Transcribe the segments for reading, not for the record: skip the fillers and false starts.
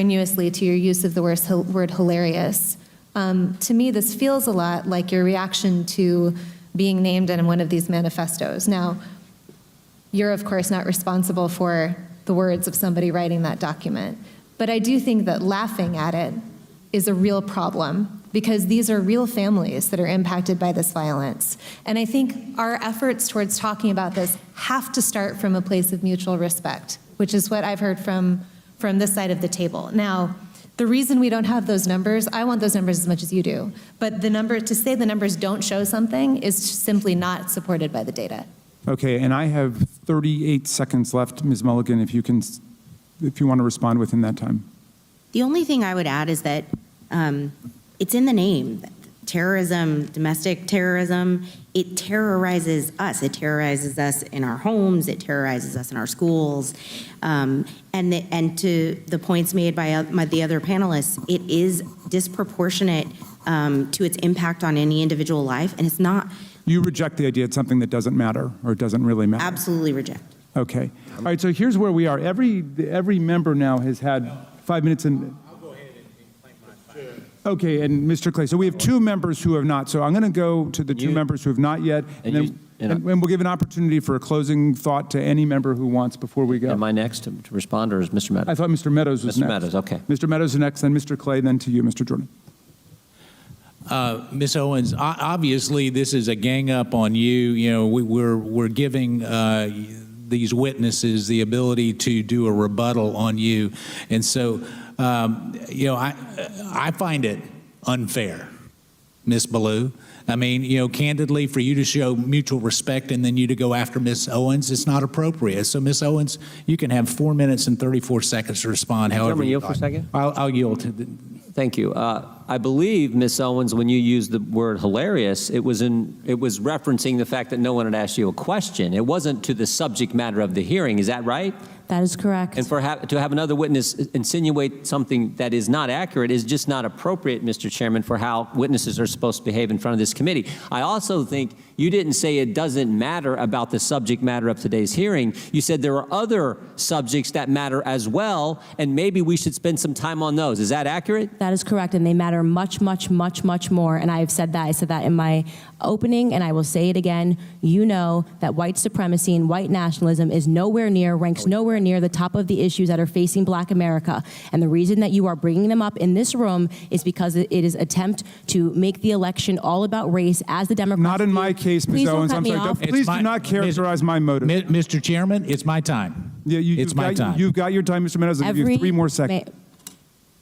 strenuously to your use of the word hilarious. To me, this feels a lot like your reaction to being named in one of these manifestos. Now, you're of course not responsible for the words of somebody writing that document, but I do think that laughing at it is a real problem, because these are real families that are impacted by this violence. And I think our efforts towards talking about this have to start from a place of mutual respect, which is what I've heard from this side of the table. Now, the reason we don't have those numbers, I want those numbers as much as you do, but to say the numbers don't show something is simply not supported by the data. Okay, and I have 38 seconds left, Ms. Mulligan, if you want to respond within that time. The only thing I would add is that it's in the name. Terrorism, domestic terrorism, it terrorizes us. It terrorizes us in our homes. It terrorizes us in our schools. And to the points made by the other panelists, it is disproportionate to its impact on any individual life, and it's not. You reject the idea it's something that doesn't matter, or it doesn't really matter? Absolutely reject. Okay. All right, so here's where we are. Every member now has had 5 minutes and... Okay, and Mr. Clay, so we have 2 members who have not. So I'm going to go to the 2 members who have not yet, and we'll give an opportunity for a closing thought to any member who wants before we go. Am I next to respond, or is Mr. Meadows? I thought Mr. Meadows was next. Mr. Meadows, okay. Mr. Meadows is next, then Mr. Clay, then to you, Mr. Jordan. Ms. Owens, obviously this is a gang up on you. You know, we're giving these witnesses the ability to do a rebuttal on you, and so you know, I find it unfair, Ms. Ballou. I mean, you know, candidly, for you to show mutual respect and then you to go after Ms. Owens, it's not appropriate. So, Ms. Owens, you can have 4 minutes and 34 seconds to respond. However, yield for a second. I'll yield to. Thank you. I believe, Ms. Owens, when you used the word hilarious, it was referencing the fact that no one had asked you a question. It wasn't to the subject matter of the hearing. Is that right? That is correct. And to have another witness insinuate something that is not accurate is just not appropriate, Mr. Chairman, for how witnesses are supposed to behave in front of this committee. I also think you didn't say it doesn't matter about the subject matter of today's hearing. You said there are other subjects that matter as well, and maybe we should spend some time on those. Is that accurate? That is correct, and they matter much, much, much, much more, and I have said that. I said that in my opening, and I will say it again. You know that white supremacy and white nationalism is ranks nowhere near the top of the issues that are facing Black America. And the reason that you are bringing them up in this room is because it is an attempt to make the election all about race, as the Democrats Not in my case, Ms. Owens. I'm sorry. Please do not characterize my motive. Mr. Chairman, it's my time. Yeah, it's my time. You've got your time, Mr. Meadows. I'll give you 3 more seconds.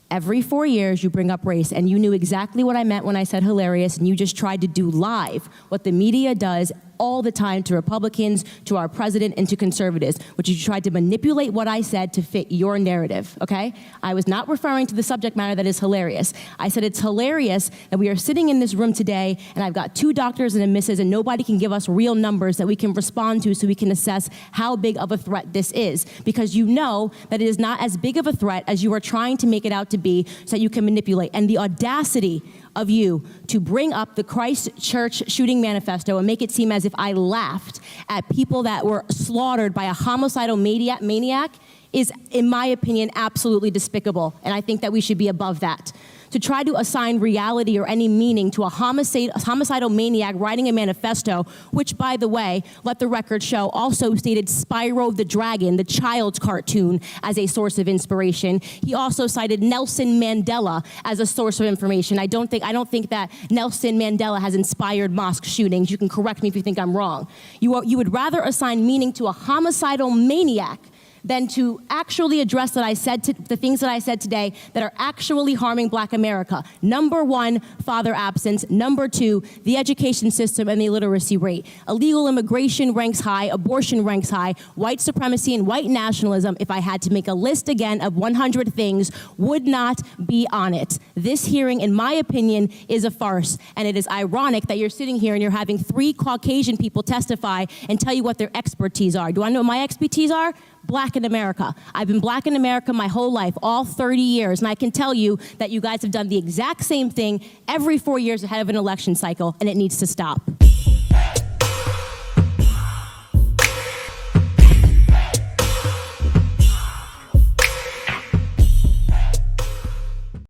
Every 4 years, you bring up race, and you knew exactly what I meant when I said hilarious, and you just tried to do live what the media does all the time to Republicans, to our president, and to conservatives, which is you tried to manipulate what I said to fit your narrative, okay? I was not referring to the subject matter that is hilarious. I said it's hilarious that we are sitting in this room today, and I've got 2 doctors and a missus, and nobody can give us real numbers that we can respond to so we can assess how big of a threat this is, because you know that it is not as big of a threat as you are trying to make it out to be, so that you can manipulate. And the audacity of you to bring up the Christchurch shooting manifesto and make it seem as if I laughed at people that were slaughtered by a homicidal maniac is, in my opinion, absolutely despicable. And I think that we should be above that. To try to assign reality or any meaning to a homicidal maniac writing a manifesto, which, by the way, let the record show, also stated Spyro the Dragon, the child's cartoon, as a source of inspiration. He also cited Nelson Mandela as a source of information. I don't think that Nelson Mandela has inspired mosque shootings. You can correct me if you think I'm wrong. You would rather assign meaning to a homicidal maniac than to actually address the things that I said today that are actually harming Black America. Number 1, father absence. Number 2, the education system and the illiteracy rate. Illegal immigration ranks high, abortion ranks high, white supremacy and white nationalism, if I had to make a list again of 100 things, would not be on it. This hearing, in my opinion, is a farce, and it is ironic that you're sitting here and you're having 3 Caucasian people testify and tell you what their expertise are. Do I know what my expertise are? Black in America. I've been Black in America my whole life, all 30 years, and I can tell you that you guys have done the exact same thing every 4 years ahead of an election cycle, and it needs to stop.